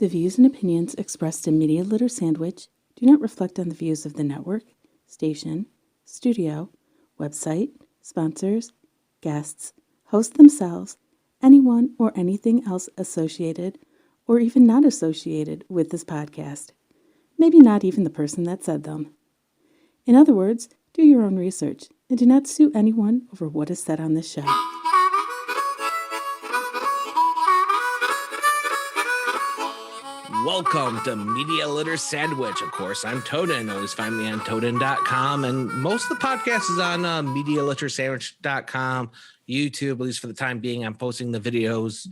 The views and opinions expressed in Media Litter Sandwich do not reflect on the views of the network, station, studio, website, sponsors, guests, hosts themselves, anyone or anything else associated or even not associated with this podcast. Maybe not even the person that said them. In other words, do your own research and do not sue anyone over what is said on this show. Welcome to Media Litter Sandwich. Of course, I'm Toaden. Always find me on Toaden.com. And most of the podcast is on MediaLitterSandwich.com, YouTube, at least for the time being. I'm posting the videos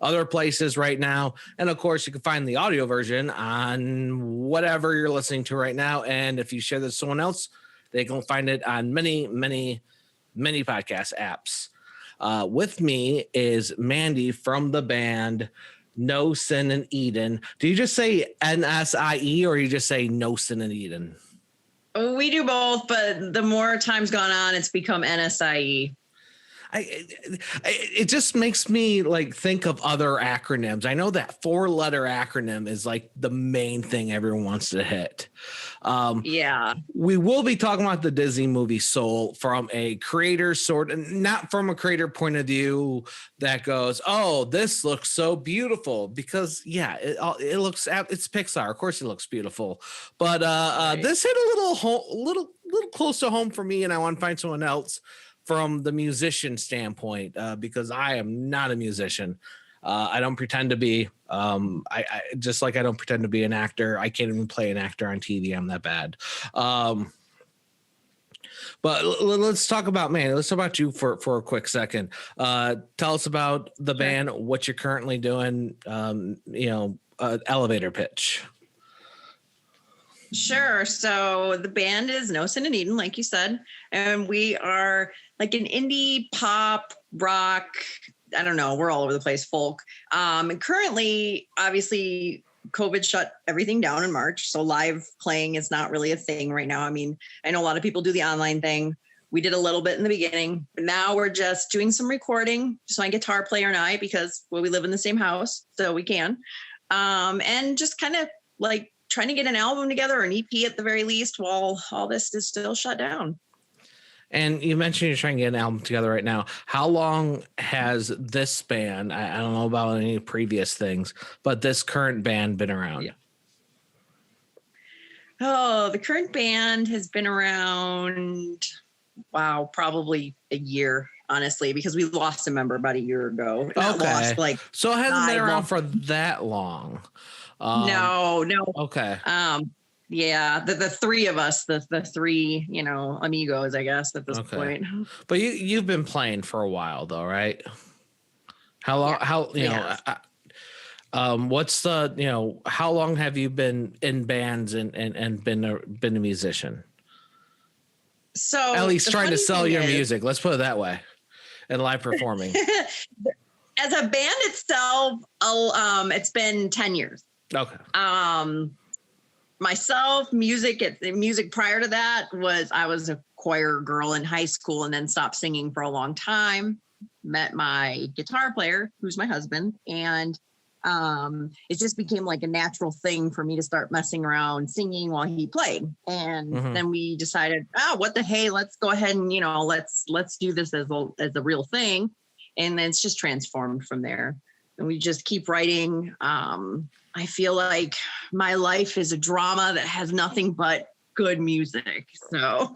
other places right now. And of course, you can find the audio version on whatever you're listening to right now. And if you share this with someone else, they can find it on many podcast apps. With me is Mandy from the band No Sin in Eden. Do you just say NSIE or you just say No Sin in Eden? We do both, but the more time's gone on, it's become NSIE. It just makes me like think of other acronyms. I know that 4-letter acronym is like the main thing everyone wants to hit. Yeah. We will be talking about the Disney movie Soul from a creator not from a creator point of view that goes, oh, this looks so beautiful, because it looks, it's Pixar. Of course it looks beautiful, but right. This hit a little close to home for me, and I want to find someone else from the musician standpoint, because I am not a musician. I don't pretend to be. I just like I don't pretend to be an actor. I can't even play an actor on TV. I'm that bad. But let's talk about, man, let's talk about you for a quick second. Tell us about the band, what you're currently doing, elevator pitch. Sure. So the band is No Sin in Eden, like you said, and we are like an indie pop rock. I don't know. We're all over the place, folk. And currently, obviously, COVID shut everything down in March. So live playing is not really a thing right now. I mean, I know a lot of people do the online thing. We did a little bit in the beginning, but now we're just doing some recording. Just my guitar player and I, because we live in the same house, so we can. And just kind of like trying to get an album together, or an EP at the very least, while all this is still shut down. And you mentioned you're trying to get an album together right now. How long has this band, I don't know about any previous things, but this current band been around? Yeah. Oh, the current band has been around, probably a year, honestly, because we lost a member about a year ago. Okay. So it hasn't been around for that long. No. Okay. Yeah, the three of us, the three, amigos, I guess, at this point. But you've been playing for a while, though, right? How long? What's the how long have you been in bands and been a musician? So at least trying to sell your music. Let's put it that way, and live performing. As a band itself, it's been 10 years. Okay. Myself, music prior to that I was a choir girl in high school, and then stopped singing for a long time. Met my guitar player, who's my husband, and it just became like a natural thing for me to start messing around singing while he played. And then we decided, what the hey, let's go ahead and let's do this as a real thing. And then it's just transformed from there. And we just keep writing. I feel like my life is a drama that has nothing but good music. So.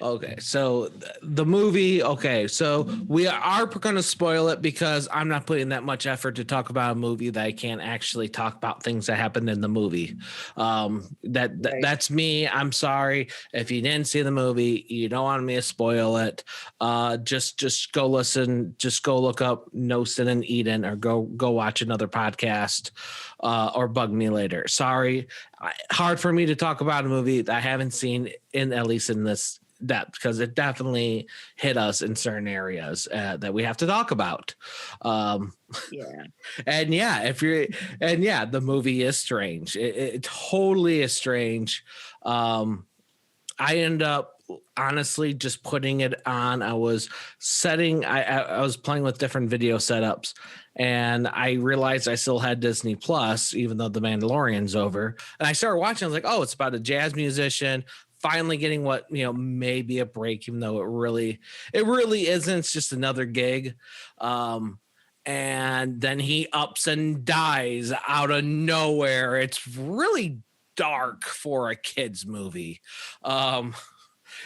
Okay, so the movie, so we are going to spoil it because I'm not putting that much effort to talk about a movie that I can't actually talk about things that happened in the movie. That's me. I'm sorry. If you didn't see the movie, you don't want me to spoil it. Just go listen. Just go look up No Sin in Eden, or go watch another podcast, or bug me later. Sorry. Hard for me to talk about a movie that I haven't seen at least in this depth, because it definitely hit us in certain areas that we have to talk about. The movie is strange. It totally is strange. I ended up honestly just putting it on. I was I was playing with different video setups, and I realized I still had Disney Plus, even though The Mandalorian's over. And I started watching. I was like, oh, it's about a jazz musician finally getting what, maybe a break, even though it really isn't. It's just another gig. And then he ups and dies out of nowhere. It's really dark for a kid's movie.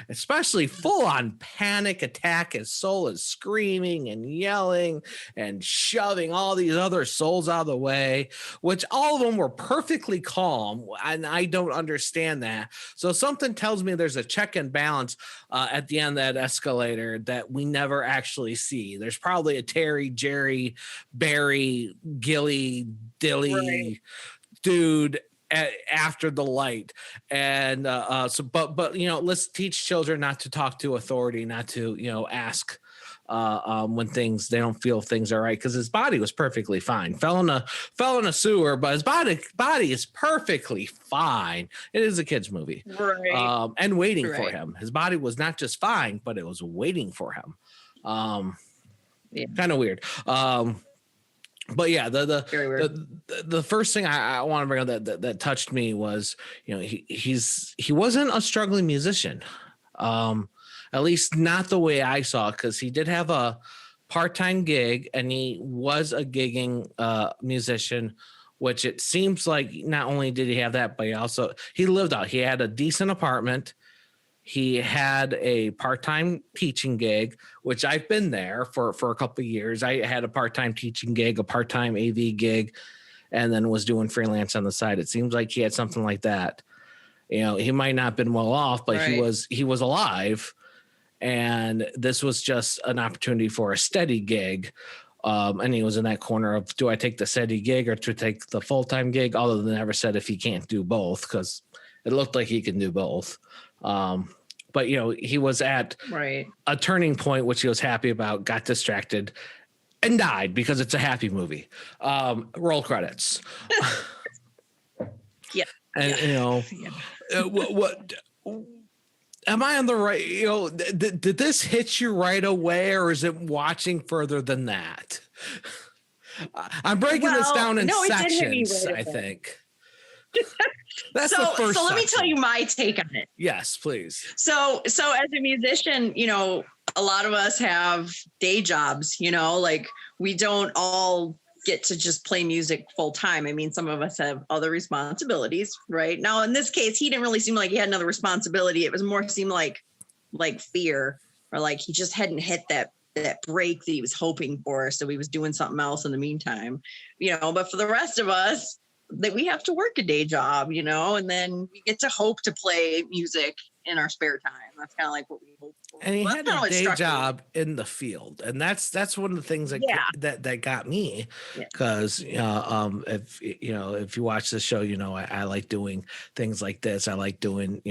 Especially full on panic attack. His soul is screaming and yelling and shoving all these other souls out of the way, which all of them were perfectly calm. And I don't understand that. So something tells me there's a check and balance at the end of that escalator that we never actually see. There's probably a Terry, Jerry, Barry, Gilly, Dilly dude after the light. And but let's teach children not to talk to authority, not to ask when they don't feel things are right, because his body was perfectly fine. Fell in a sewer, but his body is perfectly fine. It is a kid's movie, right? And waiting for him. His body was not just fine, but it was waiting for him. Kind of weird. But yeah, the first thing I want to bring up that touched me was, he wasn't a struggling musician, at least not the way I saw, because he did have a part-time gig and he was a gigging musician, which it seems like not only did he have that, but he lived out. He had a decent apartment. He had a part-time teaching gig, which I've been there for a couple of years. I had a part-time teaching gig, a part-time AV gig, and then was doing freelance on the side. It seems like he had something like that. He might not have been well off, but he was alive. And this was just an opportunity for a steady gig. And he was in that corner of, do I take the steady gig or to take the full-time gig? Although they never said if he can't do both, because it looked like he can do both. But he was at a turning point, which he was happy about, got distracted and died because it's a happy movie. Roll credits. Yeah. And what am I on the right? Did this hit you right away, or is it watching further than that? I'm breaking this down in sections, I think. That's the first so let me section. tell you my take on it. Yes, please. So as a musician, a lot of us have day jobs, like we don't all get to just play music full time. I mean, some of us have other responsibilities, right? Now, in this case, he didn't really seem like he had another responsibility. It was more seemed like fear, or like he just hadn't hit that break that he was hoping for. So he was doing something else in the meantime, but for the rest of us, that we have to work a day job, and then we get to hope to play music in our spare time. That's kind of like what we hope for. And he had a day job in the field, and that's one of the things that got me, because if you watch the show, I like doing things like this. I like doing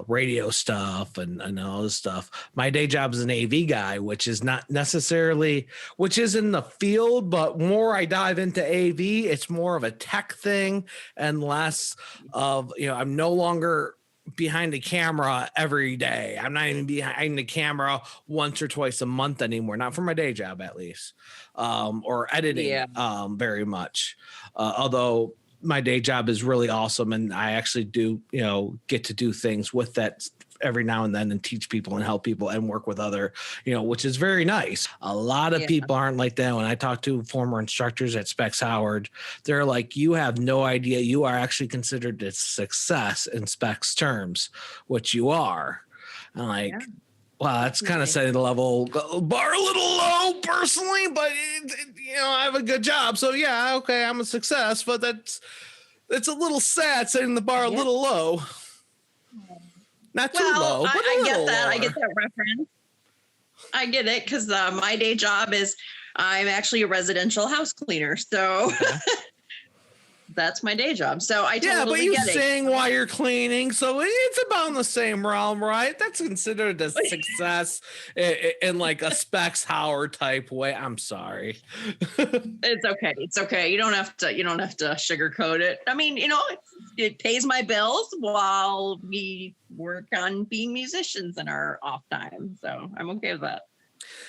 radio stuff and all this stuff. My day job is an AV guy, which is not necessarily in the field, but more I dive into AV, it's more of a tech thing and less of I'm no longer behind the camera every day. I'm not even behind the camera once or twice a month anymore, not for my day job at least, or editing very much. Although my day job is really awesome, and I actually do get to do things with that every now and then and teach people and help people and work with other, which is very nice. A lot of people aren't like that. When I talk to former instructors at Specs Howard, they're like, you have no idea. You are actually considered a success in Specs terms, which you are. I'm like, wow, that's kind of setting the level bar a little low personally, but I have a good job. So yeah, okay, I'm a success, but it's a little sad setting the bar a little low. Not too low, but I get that. Lower. I get that reference. I get it, because my day job is I'm actually a residential house cleaner. So that's my day job. So I Yeah, totally but you get it. sing while you're cleaning, so it's about in the same realm, right? That's considered a success in like a Specs Howard type way. I'm sorry. It's okay. It's okay. You don't have to sugarcoat it. I mean, it pays my bills while we work on being musicians in our off time. So I'm okay with that.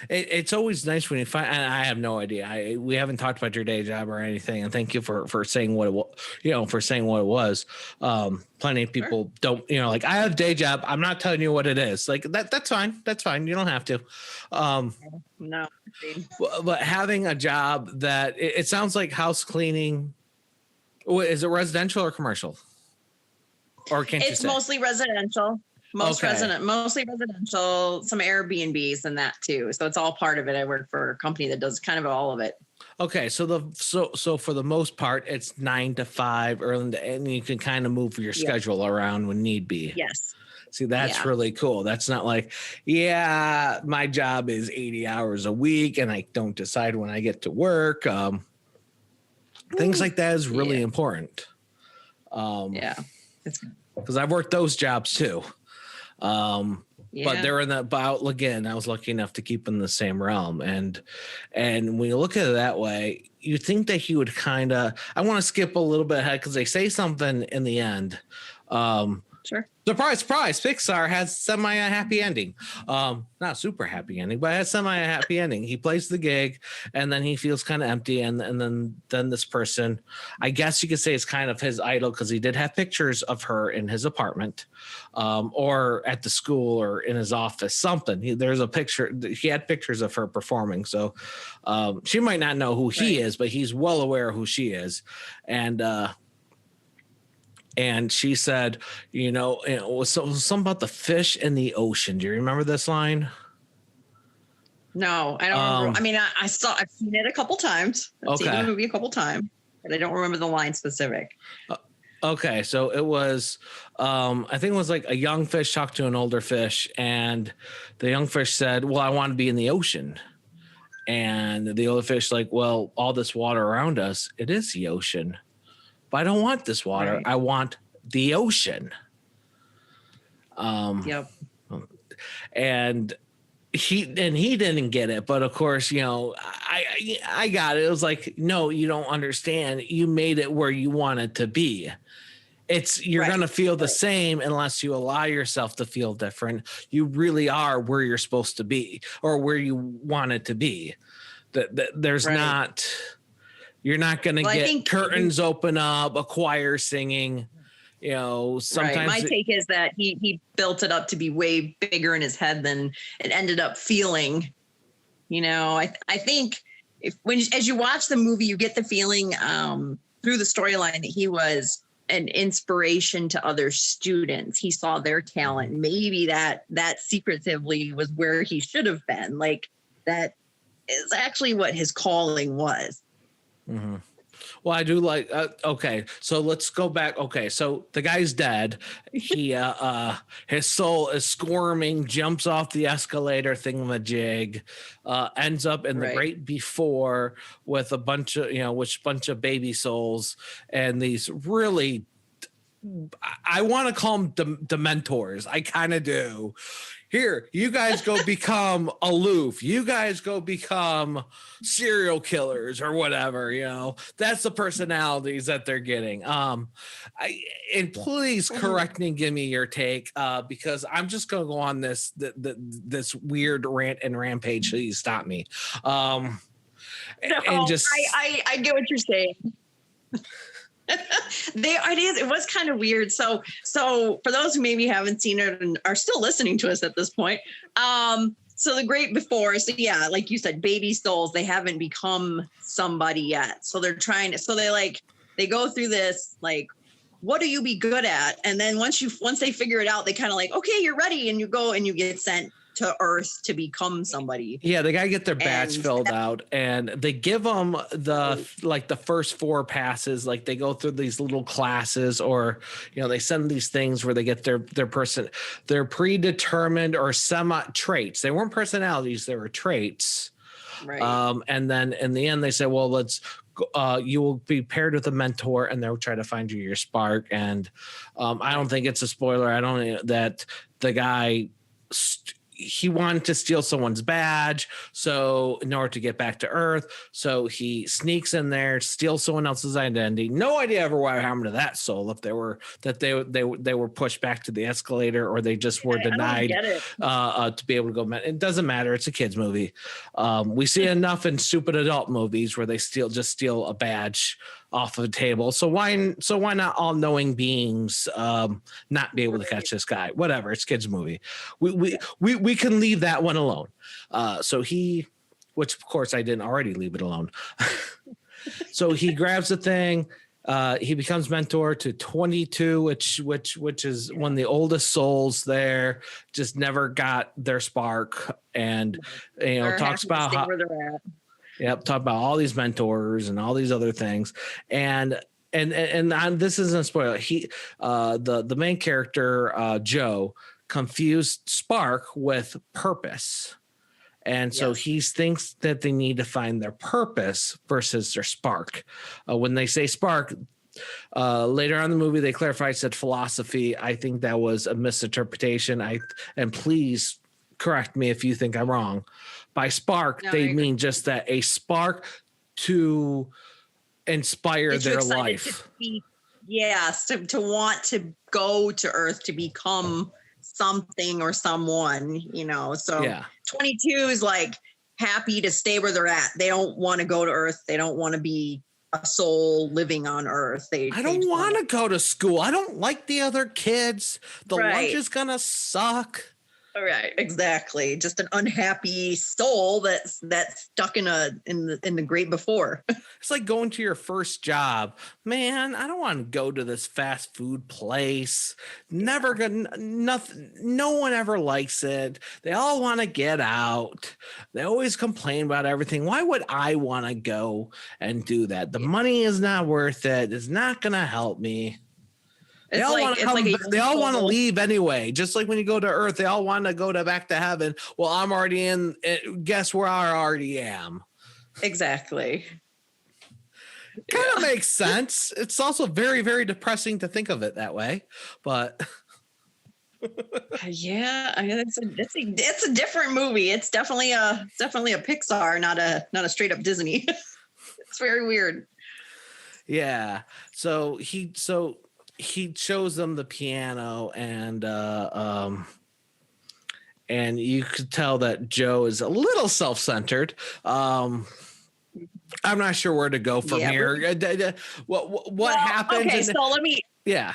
It's always nice when you find, and I have no idea. We haven't talked about your day job or anything, and thank you for saying what it was, for saying what it was. Plenty of people don't, like, I have a day job. I'm not telling you what it is. Like that's fine. That's fine. You don't have to. No. But having a job that it sounds like house cleaning. Is it residential or commercial? Or can't you say? It's mostly residential. Mostly residential, some Airbnbs and that too. So it's all part of it. I work for a company that does kind of all of it. Okay, so for the most part, it's 9 to 5, and you can kind of move your schedule around when need be. Yes. See, that's really cool. That's not like, my job is 80 hours a week, and I don't decide when I get to work. Things like that is really important. Because I've worked those jobs too. But they're in again, I was lucky enough to keep in the same realm. And when you look at it that way, you think that he would kind of, I want to skip a little bit ahead because they say something in the end. Sure. Surprise, Pixar has semi-happy ending. Not super happy ending, but it has semi-happy ending. He plays the gig and then he feels kind of empty. And then this person, I guess you could say it's kind of his idol because he did have pictures of her in his apartment or at the school or in his office, something. There's a picture. He had pictures of her performing. So she might not know who he is, but he's well aware of who she is. And she said, it was something about the fish in the ocean. Do you remember this line? No, I don't remember. I mean, I've seen it a couple times. I've seen the movie a couple times, but I don't remember the line specific. Okay, so it was, I think it was like a young fish talked to an older fish, and the young fish said, well, I want to be in the ocean. And the older fish like, well, all this water around us, it is the ocean. But I don't want this water. Right. I want the ocean. Yep. And he didn't get it, but of course, I got it. It was like, no, you don't understand. You made it where you want it to be. You're going to feel the same unless you allow yourself to feel different. You really are where you're supposed to be or where you want it to be. There's not. You're not going to get curtains open up, a choir singing, sometimes. Right. My take is that he built it up to be way bigger in his head than it ended up feeling. I think as you watch the movie, you get the feeling through the storyline that he was an inspiration to other students. He saw their talent. Maybe that secretively was where he should have been. Like that is actually what his calling was. Mm-hmm. Well, I do like, okay, so let's go back. Okay, so the guy's dead. He, his soul is squirming, jumps off the escalator thingamajig, ends up in the great before with a bunch of baby souls and these really, I want to call them dementors. I kind of do. Here, you guys go become aloof. You guys go become serial killers or whatever, That's the personalities that they're getting. And please correct me and give me your take because I'm just going to go on this weird rant and rampage so you stop me. I get what you're saying. It was kind of weird. So for those who maybe haven't seen it and are still listening to us at this point, so the great before, so yeah, like you said, baby souls, they haven't become somebody yet. So they're trying to, they go through this, like, what do you be good at? And then once they figure it out, they kind of like, okay, you're ready. And you go and you get sent to Earth to become somebody. Yeah, they got to get their badge filled out, and they give them the first 4 passes. Like they go through these little classes, or they send these things where they get their predetermined or semi traits. They weren't personalities; they were traits. Right. And then in the end, they say, well, let's you will be paired with a mentor, and they'll try to find you your spark. And I don't think it's a spoiler. I don't that the guy. He wanted to steal someone's badge, so in order to get back to Earth, so he sneaks in there, steals someone else's identity. No idea ever what happened to that soul, if they were pushed back to the escalator, or they just were denied to be able to go. It doesn't matter. It's a kids movie. We see enough in stupid adult movies where they steal a badge off of a table. So why not all knowing beings not be able to catch this guy? Whatever. It's a kids movie. We can leave that one alone. So which of course I didn't already leave it alone. So he grabs the thing. He becomes mentor to 22, which is one of the oldest souls there. Just never got their spark, and talks about how. Yep, talk about all these mentors and all these other things, and this isn't a spoiler. The main character Joe confused spark with purpose, and so he thinks that they need to find their purpose versus their spark. When they say spark, later on in the movie they clarify, said philosophy. I think that was a misinterpretation. And please correct me if you think I'm wrong. By spark, they mean just that a spark to inspire their life. To want to go to Earth, to become something or someone, So 22 is like happy to stay where they're at. They don't want to go to Earth. They don't want to be a soul living on Earth. I don't want to go to school. I don't like the other kids. The lunch is gonna suck. All right, exactly. Just an unhappy soul that's stuck in the great before. It's like going to your first job. Man, I don't want to go to this fast food place. Never gonna nothing. No one ever likes it. They all want to get out. They always complain about everything. Why would I want to go and do that? The money is not worth it. It's not gonna help me. They all want to leave anyway. Just like when you go to Earth, they all want to go back to heaven. Well, I'm already in. Guess where I already am. Exactly. Kind of makes sense. It's also very, very depressing to think of it that way, but. It's a different movie. It's definitely a Pixar, not a straight up Disney. It's very weird. Yeah. So he shows them the piano, and you could tell that Joe is a little self-centered. I'm not sure where to go from here. What happened? Okay, so let me. Yeah,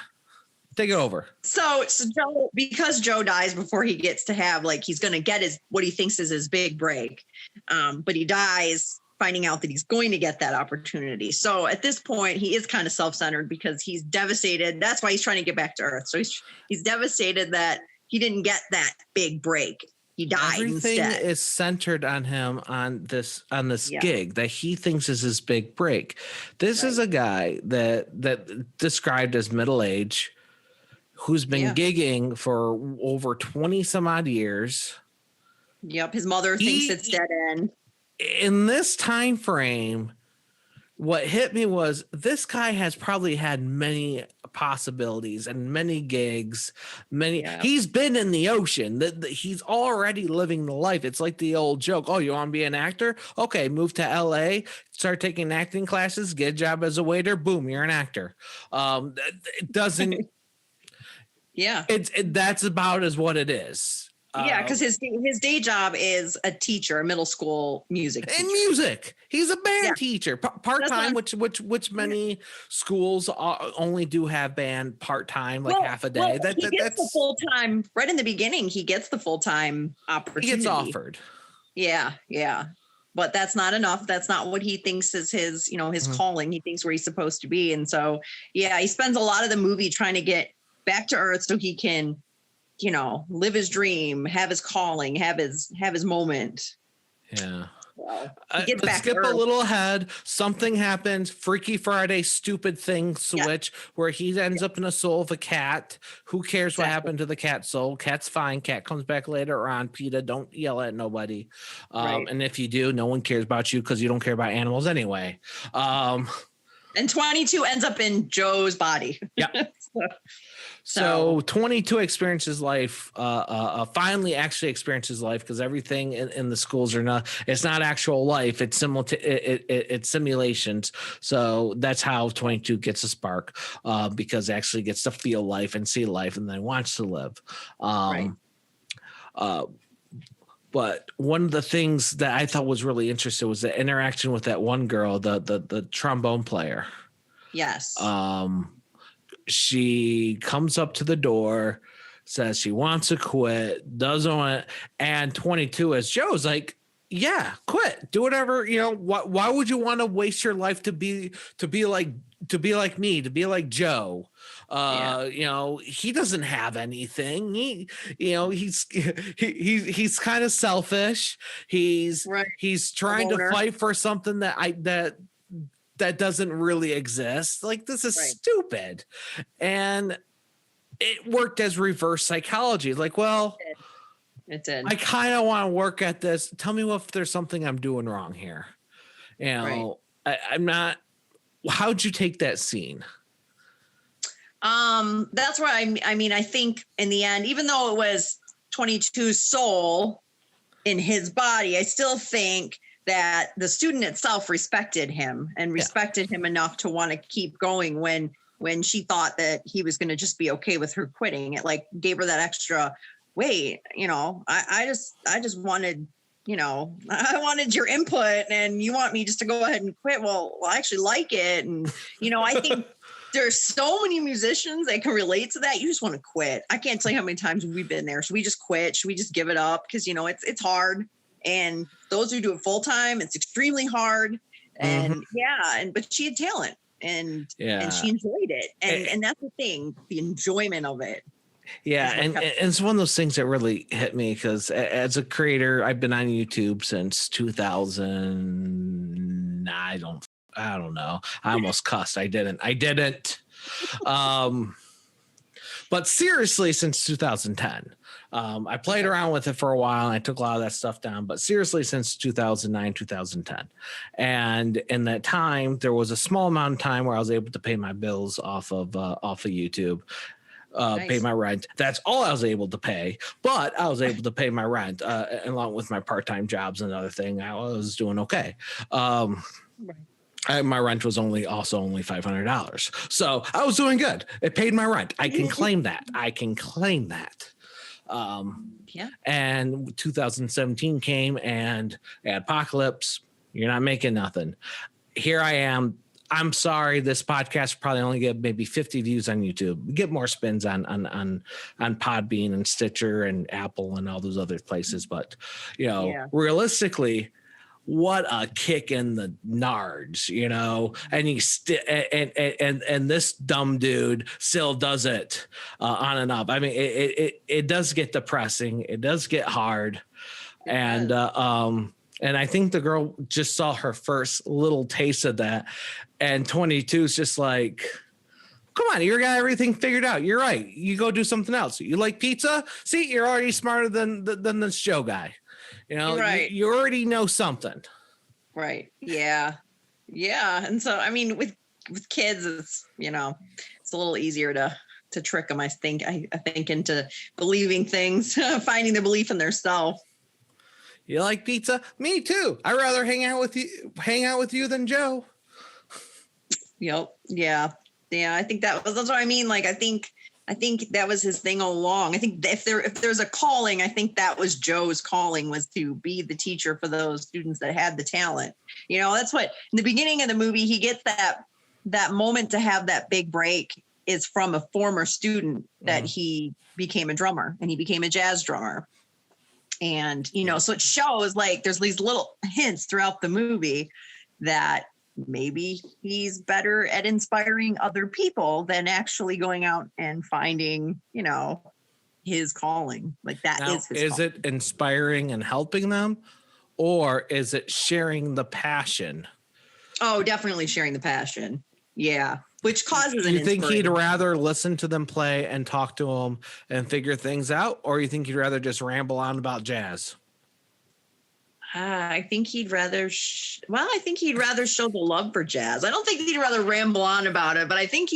take it over. So Joe, because Joe dies before he gets to have he's going to get what he thinks is his big break, but he dies finding out that he's going to get that opportunity. So at this point, he is kind of self-centered because he's devastated. That's why he's trying to get back to Earth. So he's devastated that he didn't get that big break. He died Everything instead. is centered on him on this gig that he thinks is his big break. This is a guy that described as middle age, who's been gigging for over 20 some odd years. Yep. His mother thinks it's dead end. In this time frame, what hit me was this guy has probably had many possibilities and many gigs. He's been in the ocean. He's already living the life. It's like the old joke. Oh, you want to be an actor? Okay, move to LA, start taking acting classes, get a job as a waiter. Boom, you're an actor. It doesn't. That's about as what it is. Because his day job is a teacher, a middle school music teacher. And music. He's a band teacher, part-time, which many schools only do have band part-time, half a day. He gets the full-time, right in the beginning, he gets the full-time opportunity. He gets offered. Yeah. But that's not enough. That's not what he thinks is his calling. He thinks where he's supposed to be. And so, he spends a lot of the movie trying to get back to Earth so he can live his dream, have his calling, have his moment. Yeah. Well, he gets Let's back to skip a Earth. little ahead. Something happens. Freaky Friday, stupid thing switch where he ends up in a soul of a cat. Who cares what happened to the cat soul? Cat's fine. Cat comes back later on. PETA, don't yell at nobody. Right. And if you do, no one cares about you because you don't care about animals anyway. And 22 ends up in Joe's body. Yeah. So 22 experiences life, finally actually experiences life because everything in the schools it's not actual life. It's it's simulations. So that's how 22 gets a spark because it actually gets to feel life and see life and then wants to live. Right. But one of the things that I thought was really interesting was the interaction with that one girl, the trombone player. Yes. She comes up to the door, says she wants to quit, doesn't want it, and 22 as Joe's like, yeah, quit, do whatever. Why would you want to waste your life to be like me, to be like Joe? He doesn't have anything. He's kind of selfish. He's trying to fight for something that doesn't really exist. Like, this is stupid. And it worked as reverse psychology. Like, well, it did. I kind of want to work at this. Tell me if there's something I'm doing wrong here. I'm not. How'd you take that scene? That's what I mean, I think in the end, even though it was 22's soul in his body, I still think that the student itself respected him and respected him enough to want to keep going when she thought that he was going to just be okay with her quitting. It like gave her that extra wait, I just wanted, I wanted your input and you want me just to go ahead and quit. Well, I actually like it. And, I think there's so many musicians that can relate to that. You just want to quit. I can't tell you how many times we've been there. Should we just quit? Should we just give it up? Because, it's hard. And those who do it full time, it's extremely hard. And but she had talent and she enjoyed it. And that's the thing, the enjoyment of it. Yeah. And it's one of those things that really hit me because as a creator, I've been on YouTube since 2000. I don't know. I almost cussed. I didn't. But seriously, since 2010. I played around with it for a while and I took a lot of that stuff down, but seriously since 2009, 2010. And in that time, there was a small amount of time where I was able to pay my bills off of YouTube, pay my rent. That's all I was able to pay, but I was able to pay my rent along with my part-time jobs and other thing. I was doing okay. My rent was only $500. So I was doing good. It paid my rent. I can claim that. And 2017 came and Apocalypse, you're not making nothing. Here I am. I'm sorry, this podcast probably only get maybe 50 views on YouTube. We get more spins on Podbean and Stitcher and Apple and all those other places. But realistically, what a kick in the nards, and and this dumb dude still does it on and up. I mean, it does get depressing. It does get hard. And I think the girl just saw her first little taste of that. And 22 is just like, come on, you got everything figured out. You're right. You go do something else. You like pizza? See, you're already smarter than this Joe guy. You already know something. Right. Yeah. Yeah. And so, I mean, with kids, it's, it's a little easier to trick them. I think into believing things, finding the belief in their self. You like pizza? Me too. I'd rather hang out with you than Joe. Yep. Yeah. Yeah. I think that's what I mean. Like, I think that was his thing all along. I think if there's a calling, I think that was Joe's calling, was to be the teacher for those students that had the talent. That's what in the beginning of the movie, he gets that moment to have that big break is from a former student that he became a drummer and he became a jazz drummer. And, so it shows like there's these little hints throughout the movie that maybe he's better at inspiring other people than actually going out and finding, his calling. Like that now, is his is calling. it inspiring and helping them, or is it sharing the passion? Oh, definitely sharing the passion. Yeah. Which causes You an think he'd inspiration. rather listen to them play and talk to them and figure things out, or you think he'd rather just ramble on about jazz? I think he'd rather, I think he'd rather show the love for jazz. I don't think he'd rather ramble on about it, but I think,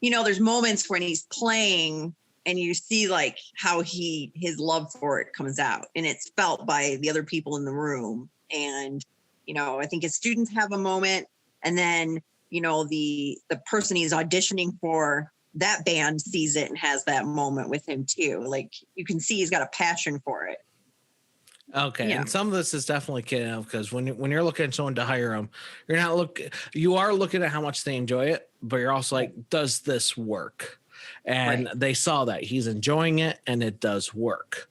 there's moments when he's playing and you see like how his love for it comes out, and it's felt by the other people in the room. And, I think his students have a moment, and then, the person he's auditioning for, that band sees it and has that moment with him too. Like you can see he's got a passion for it. Okay, Yeah. and some of this is definitely kidding because when you're looking at someone to hire them, you are looking at how much they enjoy it, but you're also like, does this work? And Right. they saw that he's enjoying it and it does work.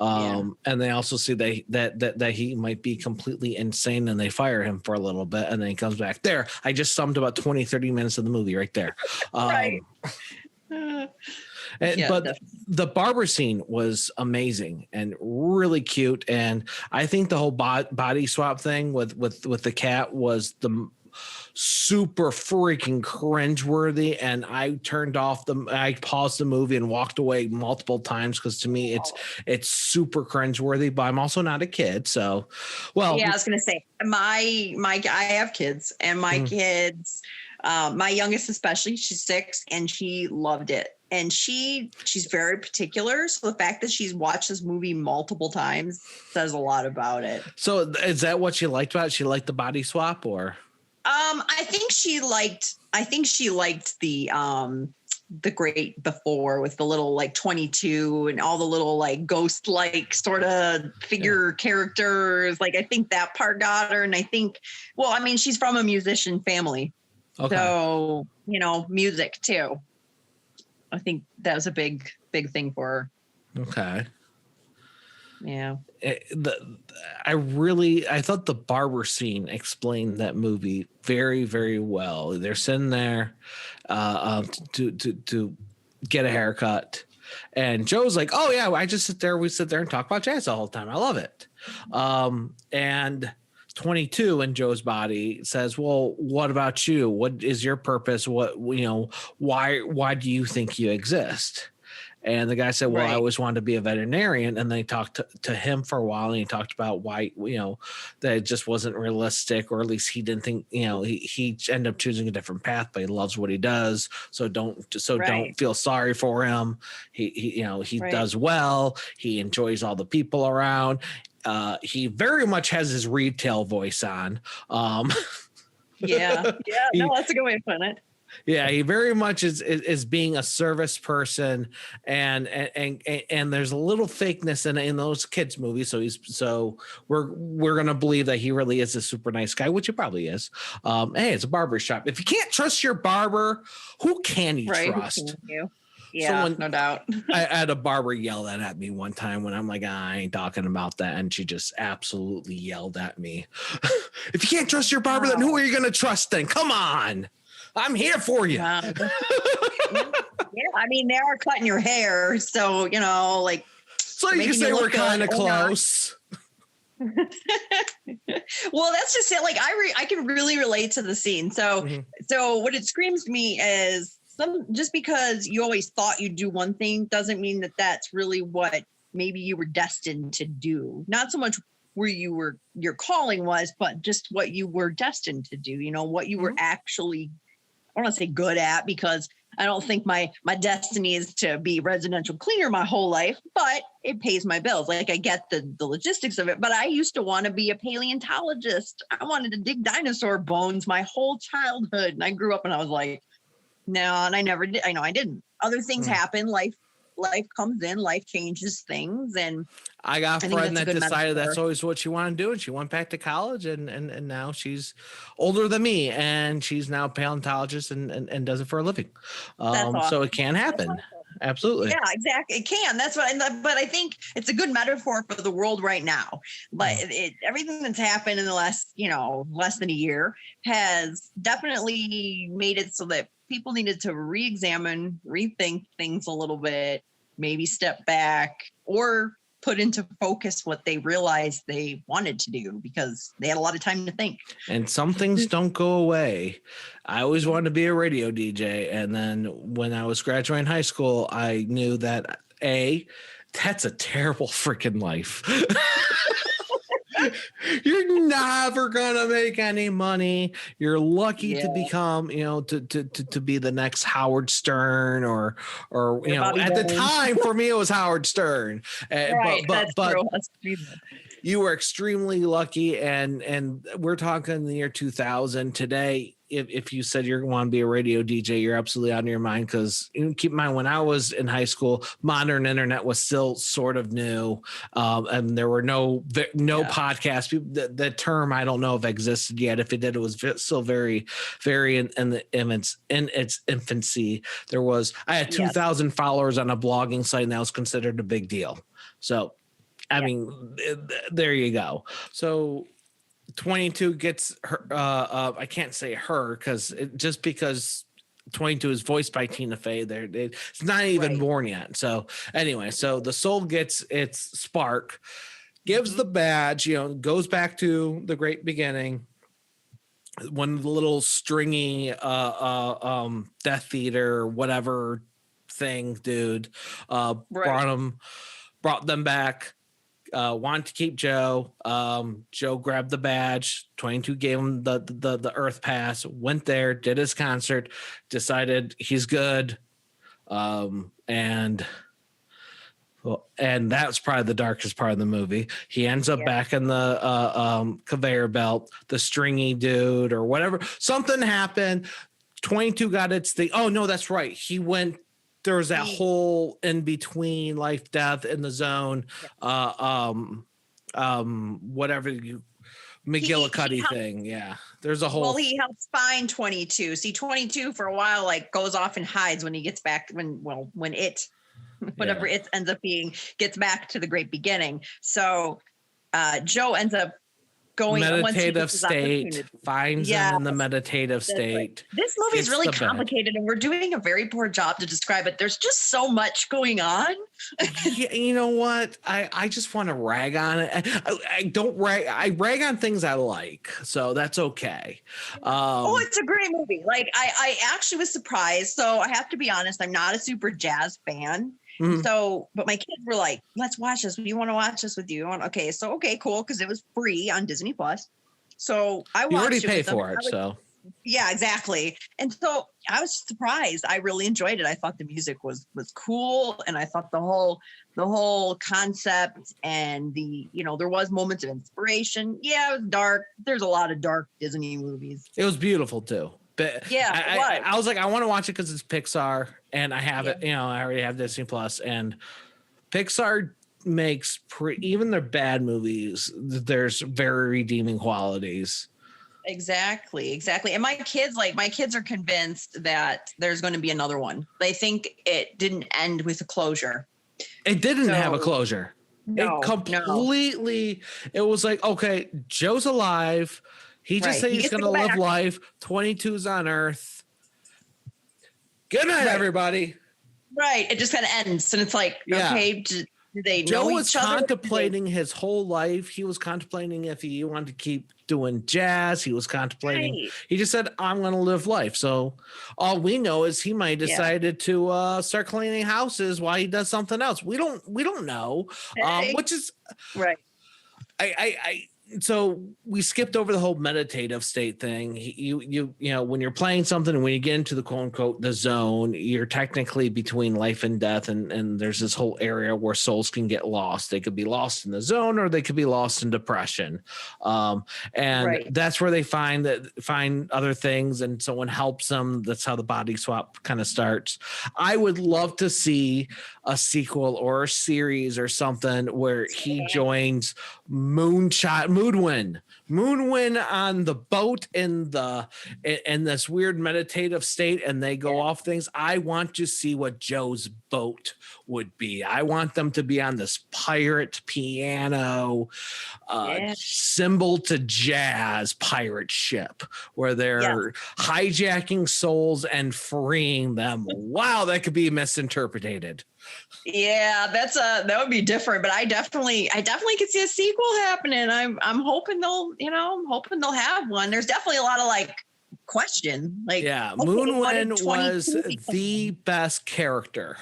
And they also see that he might be completely insane, and they fire him for a little bit, and then he comes back. There, I just summed about 20-30 minutes of the movie right there. Right. But Definitely. the barber scene was amazing and really cute, and I think the whole body swap thing with the cat was the super freaking cringeworthy, and I paused the movie and walked away multiple times because to me it's super cringeworthy. But I'm also not a kid, so I was gonna say my I have kids, and my kids, my youngest especially, she's 6, and she loved it. And she's very particular. So the fact that she's watched this movie multiple times says a lot about it. So is that what she liked about it? She liked the body swap, or? I think she liked the Great Before with the little like 22 and all the little like ghost like sort of figure characters. Like I think that part got her. And I think, she's from a musician family. Okay. So, music too. I think that was a big thing for her. Okay. Yeah. I thought the barber scene explained that movie very, very well. They're sitting there to get a haircut, and Joe's like, "Oh yeah, we sit there and talk about jazz the whole time. I love it." And 22 in Joe's body says, "Well, what about you? What is your purpose? Why do you think you exist?" And the guy said, "Well, I always wanted to be a veterinarian." And they talked to him for a while, and he talked about why, that it just wasn't realistic, or at least he didn't think, he ended up choosing a different path, but he loves what he does. So don't feel sorry for him. He does well. He enjoys all the people around. He very much has his retail voice on. Yeah. No, that's a good way to put it. Yeah, he very much is being a service person, and there's a little fakeness in those kids movies. So we're gonna believe that he really is a super nice guy, which he probably is. Hey, it's a barber shop. If you can't trust your barber, who can you trust? Yeah, no doubt. I had a barber yell that at me one time when I'm like, I ain't talking about that, and she just absolutely yelled at me. If you can't trust your barber, then who are you gonna trust? Then come on. I'm here for you. Yeah, they are cutting your hair, so So you can say we're kind of close. Well, that's just it. Like I can really relate to the scene. So what it screams to me is just because you always thought you'd do one thing doesn't mean that that's really what maybe you were destined to do. Not so much where your calling was, but just what you were destined to do. What you were actually, I don't want to say good at, because I don't think my destiny is to be residential cleaner my whole life, but it pays my bills. Like I get the logistics of it, but I used to want to be a paleontologist. I wanted to dig dinosaur bones my whole childhood. And I grew up and I was like, no, and I never did. I didn't. Other things happen. Life comes in, life changes things. And I got a friend that decided that's always what she wanted to do. And she went back to college and now she's older than me, and she's now a paleontologist and does it for a living. Awesome. So it can happen. Awesome. Absolutely. Yeah, exactly. It can. That's what. But I think it's a good metaphor for the world right now. But everything that's happened in the last, less than a year has definitely made it so that people needed to re-examine, rethink things a little bit, maybe step back, or put into focus what they realized they wanted to do because they had a lot of time to think. And some things don't go away. I always wanted to be a radio DJ. And then when I was graduating high school, I knew that that's a terrible freaking life. You're never gonna make any money. You're lucky to become, to be the next Howard Stern or Bobby at the Bones. time for me it was Howard Stern. Right, but that's true. you were extremely lucky, and we're talking the year 2000 today. If you said you want to be a radio DJ, you're absolutely out of your mind, because keep in mind, when I was in high school, modern internet was still sort of new, and there were no podcasts. The term, I don't know if it existed yet. If it did, it was still very, very in its infancy. I had 2,000 followers on a blogging site, and that was considered a big deal. So, I mean, there you go. So 22 gets her, I can't say her because 22 is voiced by Tina Fey. It's not even born yet. So anyway, so the soul gets its spark, gives the badge, goes back to the great beginning. One of the little stringy Death Eater, whatever thing, dude, brought them back. Wanted to keep Joe. Joe grabbed the badge. 22 gave him the Earth Pass. Went there, did his concert, decided he's good, and that's probably the darkest part of the movie. He ends up back in the conveyor belt, the stringy dude or whatever. Something happened. 22 got its thing. Oh no, that's right. He went. There was that whole in between life, death in the zone, whatever McGillicuddy thing. Yeah. There's a whole. Well, he helps find 22. See, 22 for a while, like goes off and hides when he gets back when it ends up being, gets back to the great beginning. So Joe ends up going meditative state, finds him in the meditative state. Right. This movie is really complicated, and we're doing a very poor job to describe it. There's just so much going on. Yeah, you know what? I just want to rag on it. I rag on things I like, so that's okay. It's a great movie. Like I actually was surprised. So I have to be honest, I'm not a super jazz fan. Mm-hmm. So, but my kids were like, let's watch this. We want to watch this with you. Okay, cool. Because it was free on Disney Plus. So I watched it. You already pay for it, so. Yeah, exactly. And so I was surprised. I really enjoyed it. I thought the music was cool. And I thought the whole concept and there was moments of inspiration. Yeah, it was dark. There's a lot of dark Disney movies. It was beautiful too. But yeah, I was like, I want to watch it because it's Pixar, and I have it. I already have Disney Plus, and Pixar makes even their bad movies, there's very redeeming qualities. Exactly. And my kids are convinced that there's going to be another one. They think it didn't end with a closure. It didn't have a closure. No, it completely. It was like, okay, Joe's alive. He just said he's going to live life. 22's on Earth. Good night, everybody. Right. It just kind of ends. And it's like, okay, do they know Joe each was other? contemplating his whole life. He was contemplating if he wanted to keep doing jazz. He was contemplating. Right. He just said, I'm going to live life. So all we know is he might have decided to start cleaning houses while he does something else. We don't know, which is right. So we skipped over the whole meditative state thing. You when you're playing something and when you get into the quote unquote the zone, you're technically between life and death, and there's this whole area where souls can get lost. They could be lost in the zone, or they could be lost in depression, and that's where they find other things, and someone helps them. That's how the body swap kind of starts. I would love to see a sequel or a series or something where he joins Moonwind on the boat in this weird meditative state, and they go off things. I want to see what Joe's boat would be. I want them to be on this pirate piano, symbol to jazz pirate ship where they're hijacking souls and freeing them. Wow, that could be misinterpreted. Yeah, that would be different, but I definitely could see a sequel happening. I'm hoping they'll have one. There's definitely a lot of like question. Like, Yeah, okay, what did Moonwind was 22 become? the best character.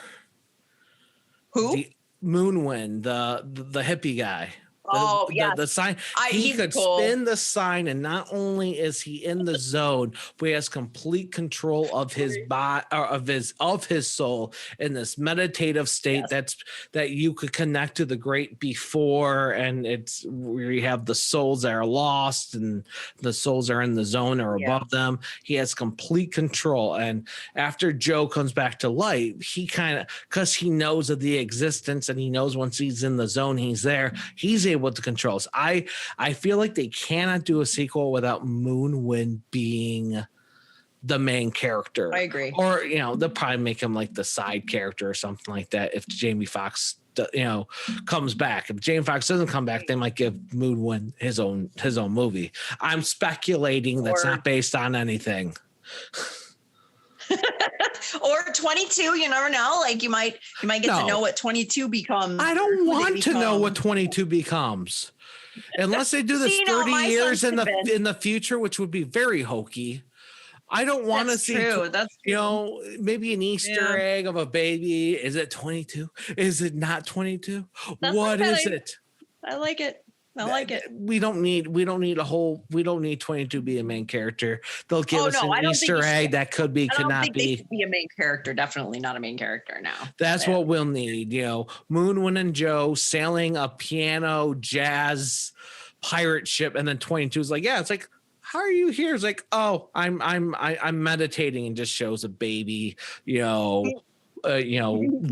Who? The Moonwind, the hippie guy. Oh, yeah. The sign, he He's could cool. spin the sign, and not only is he in the zone, but he has complete control of his body, or of his soul, in this meditative state. Yes. that you could connect to the great before, and it's where you have the souls that are lost, and the souls are in the zone or Yeah. above them. He has complete control, and after Joe comes back to life, he kind of, because he knows of the existence, and he knows once he's in the zone, he's there. He's able to control us. I feel like they cannot do a sequel without Moonwind being the main character. I agree. Or they'll probably make him like the side character or something like that if Jamie Foxx comes back. If Jamie Foxx doesn't come back, they might give Moonwind his own movie. I'm speculating that's not based on anything. Or 22, you never know. Like you might get to know what 22 becomes. I don't want to know what 22 becomes, unless they do this 30 years in the future, which would be very hokey. I don't want to see, That's true. Maybe an Easter egg of a baby. Is it 22? Is it not 22? What is it? I like it. I like it. We don't need 22 be a main character. They'll give us an Easter egg that could be, could not be. They should be a main character. Definitely not a main character now. That's what we'll need. Moonwind and Joe sailing a piano jazz pirate ship, and then 22 is like, yeah, it's like, how are you here? It's like, oh, I'm meditating, and just shows a baby,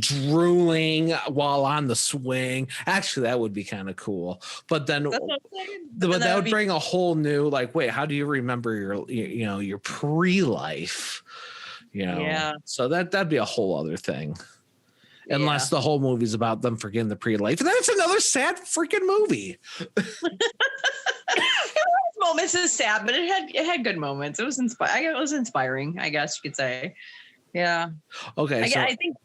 drooling while on the swing. Actually, that would be kind of cool. But then, that would bring a whole new, like, wait, how do you remember your pre-life? Yeah. So that'd be a whole other thing. Unless the whole movie's about them forgetting the pre-life, and then it's another sad freaking movie. Moments is sad, but it had good moments. It was inspiring, I guess you could say. Yeah. Okay. I think.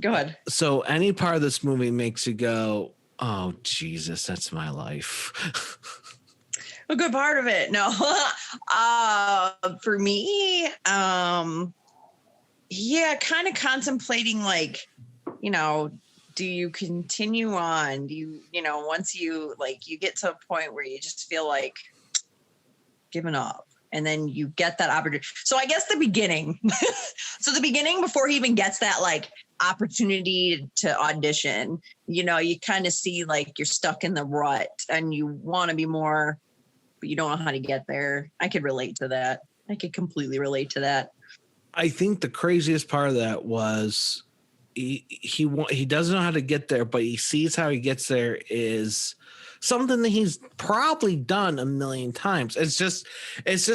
Go ahead. So any part of this movie makes you go, "Oh Jesus, that's my life." A good part of it. No. For me, kind of contemplating, like, do you continue on? Do you, once you get to a point where you just feel like giving up, and then you get that opportunity. So I guess the beginning, before he even gets that like opportunity to audition, you kind of see like you're stuck in the rut and you want to be more, but you don't know how to get there. I could relate to that. I could completely relate to that. I think the craziest part of that was he doesn't know how to get there, but he sees how he gets there is something that he's probably done a million times. It's just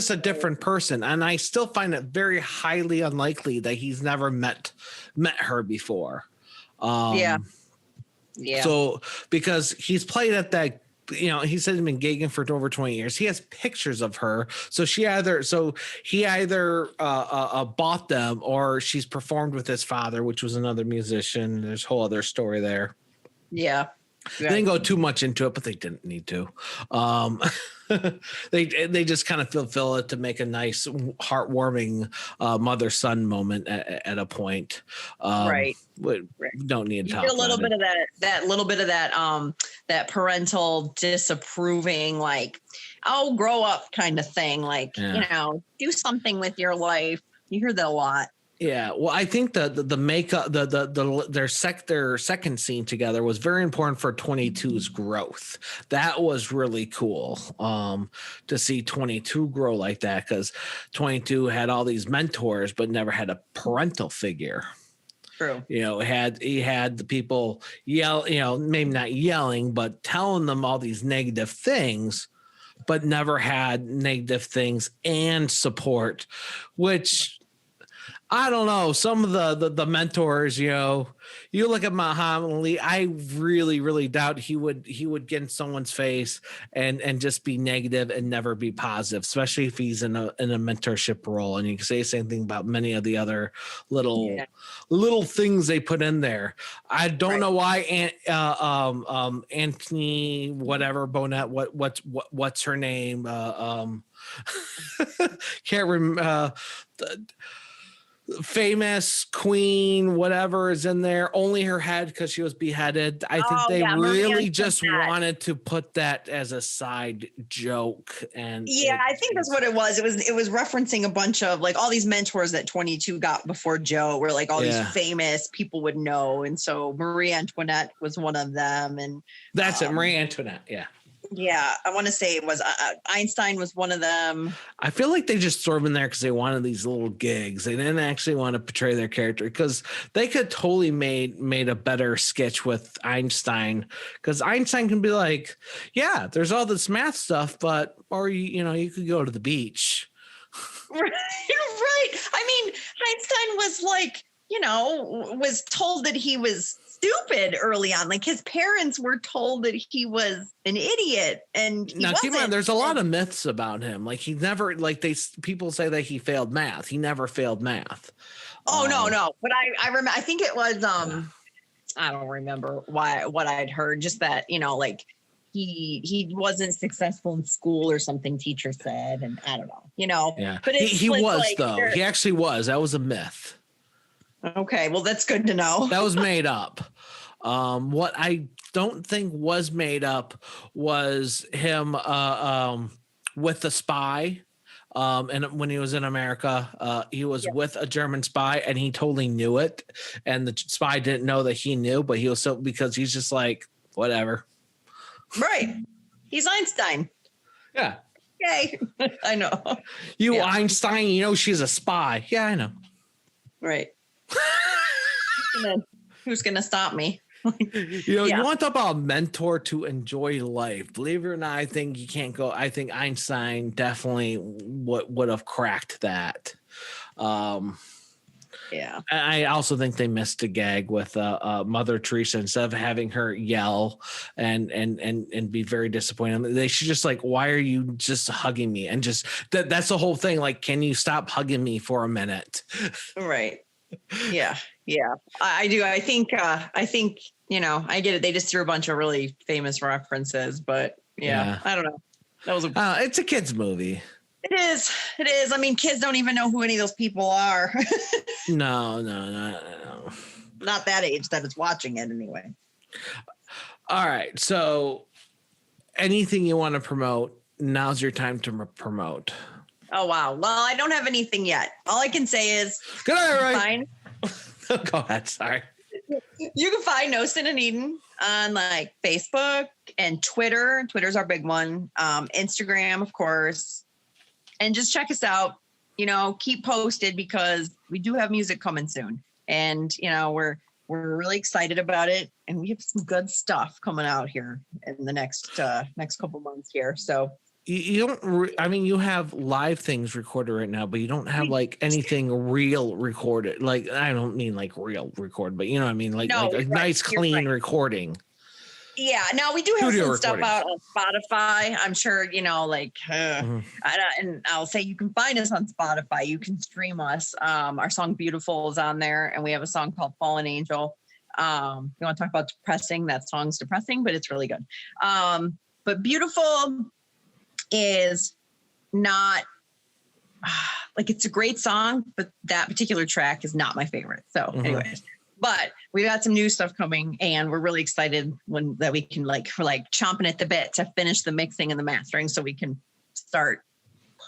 a different person. And I still find it very highly unlikely that he's never met her before. Yeah. So because he's played at that, he said he's been gigging for over 20 years. He has pictures of her. So he either bought them, or she's performed with his father, which was another musician. There's a whole other story there. Yeah. They didn't go too much into it, but they didn't need to. They just kind of fulfill it to make a nice, heartwarming mother-son moment at a point. Right. We don't need to talk a little about bit of that parental disapproving, like, oh, grow up kind of thing. Like, do something with your life. You hear that a lot. Yeah, well, I think the makeup, their second scene together was very important for 22's growth. That was really cool to see 22 grow like that, because 22 had all these mentors but never had a parental figure. True. He had the people yell, maybe not yelling, but telling them all these negative things, but never had negative things and support, which I don't know. Some of the mentors, you know, you look at Muhammad Ali. I really doubt he would get in someone's face and just be negative and never be positive, especially if he's in a mentorship role. And you can say the same thing about many of the other little things they put in there. I don't know why Anthony whatever Bonnet what's her name can't remember. Famous queen, whatever is in there, only her head because she was beheaded. I think they really just wanted to put that as a side joke. And I think that's what it was. It was referencing a bunch of like all these mentors that 22 got before Joe were like all these famous people would know. And so Marie Antoinette was one of them. And that's it. Marie Antoinette. Yeah. Yeah, I want to say it was Einstein was one of them. I feel like they just threw them in there because they wanted these little gigs. They didn't actually want to portray their character because they could totally made a better sketch with Einstein, because Einstein can be like, yeah, there's all this math stuff, but or you could go to the beach. Right. I mean, Einstein was like, was told that he was stupid early on. Like his parents were told that he was an idiot, and he wasn't. Keep on, there's a lot of myths about him. Like he never, people say that he failed math. He never failed math. Oh no. But I remember. I think it was. I don't remember what I'd heard. Just that like he wasn't successful in school or something. Teacher said, and I don't know. Yeah. But he was though. He actually was. That was a myth. Okay, well, that's good to know. That was made up. What I don't think was made up was him with the spy. And when he was in America, he was with a German spy, and he totally knew it. And the spy didn't know that he knew, but he was because he's just like, whatever. Right. He's Einstein. Yeah. Okay. I know. Einstein, she's a spy. Yeah, I know. Right. Who's gonna stop me? You want to talk about a mentor to enjoy life. Believe it or not, I think you can't go. I think Einstein definitely would have cracked that. I also think they missed a gag with Mother Teresa. Instead of having her yell and be very disappointed, they should just why are you just hugging me? And just that's the whole thing. Like, can you stop hugging me for a minute? Right. Yeah. I do. I think I get it. They just threw a bunch of really famous references, but I don't know. That was it's a kid's movie. It is. I mean, kids don't even know who any of those people are. No. Not that age that is watching it anyway. All right. So anything you want to promote, now's your time to promote. Oh, wow. Well, I don't have anything yet. All I can say is good. All right. Go ahead. Sorry. You can find Nosen and Eden on Facebook and Twitter. Twitter's our big one. Instagram, of course. And just check us out. Keep posted because we do have music coming soon. And, we're really excited about it. And we have some good stuff coming out here in the next couple months here. So you don't, you have live things recorded right now, but you don't have anything real recorded. I don't mean real recorded, but you know what I mean? A nice, clean recording. Yeah. Now we do have some stuff out on Spotify. I'm sure, and I'll say you can find us on Spotify. You can stream us. Our song Beautiful is on there, and we have a song called Fallen Angel. You want to talk about depressing? That song's depressing, but it's really good. But Beautiful is not it's a great song, but that particular track is not my favorite. So anyways, but we got some new stuff coming and we're really excited that we can we're chomping at the bit to finish the mixing and the mastering so we can start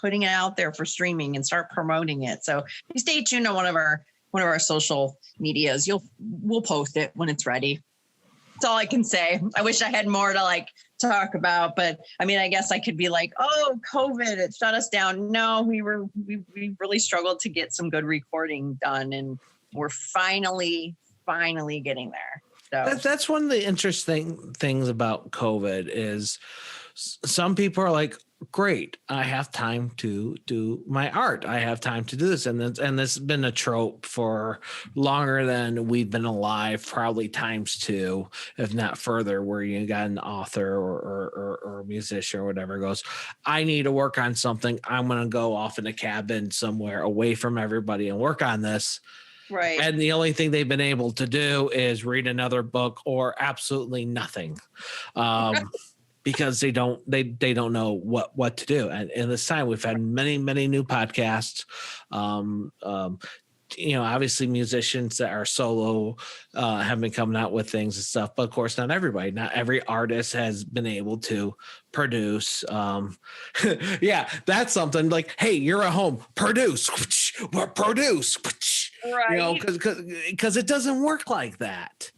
putting it out there for streaming and start promoting it. So stay tuned on one of our social medias. We'll post it when it's ready. That's all I can say. I wish I had more to talk about, but I guess I could be oh, COVID, it shut us down. No, we really struggled to get some good recording done, and we're finally getting there. So that's one of the interesting things about COVID is some people are great. I have time to do my art. I have time to do this. And this has been a trope for longer than we've been alive, probably times two, if not further, where you got an author or a musician or whatever goes, I need to work on something. I'm going to go off in a cabin somewhere away from everybody and work on this. Right. And the only thing they've been able to do is read another book or absolutely nothing. Because they don't know what to do. And in this time, we've had many new podcasts. Obviously musicians that are solo have been coming out with things and stuff, but of course not every artist has been able to produce. Yeah, that's something like, hey, you're at home, produce. Right. Because it doesn't work like that.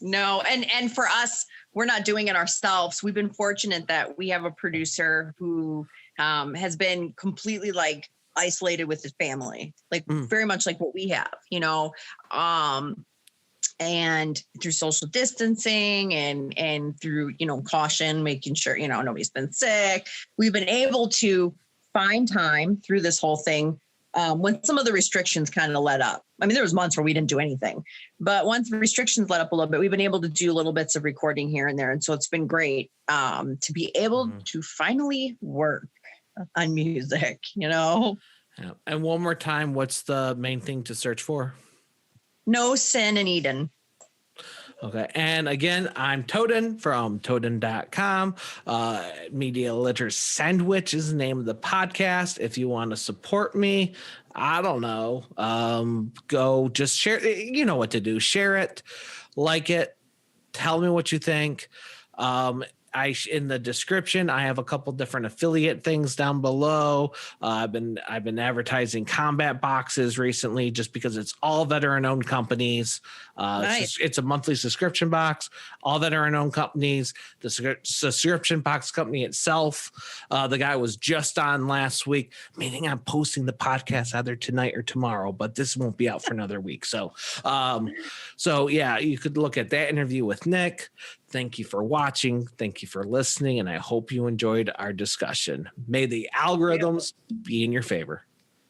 No, and for us, we're not doing it ourselves. We've been fortunate that we have a producer who has been completely like isolated with his family, like very much like what we have, and through social distancing and through, caution, making sure, nobody's been sick. We've been able to find time through this whole thing. When some of the restrictions kind of let up. I mean, there was months where we didn't do anything, but once the restrictions let up a little bit, we've been able to do little bits of recording here and there. And so it's been great to be able to finally work on music, Yeah. And one more time, what's the main thing to search for? No Sin in Eden. Okay. And again, I'm Toaden from Toaden.com. Media Liter Sandwich is the name of the podcast. If you want to support me, I don't know, go just share. You know what to do. Share it, like it, tell me what you think. In the description, I have a couple different affiliate things down below. I've been advertising combat boxes recently, just because it's all veteran-owned companies. Nice. It's a monthly subscription box, all veteran-owned companies. The subscription box company itself, the guy was just on last week. Meaning I'm posting the podcast either tonight or tomorrow, but this won't be out for another week. So yeah, you could look at that interview with Nick. Thank you for watching. Thank you for listening. And I hope you enjoyed our discussion. May the algorithms be in your favor.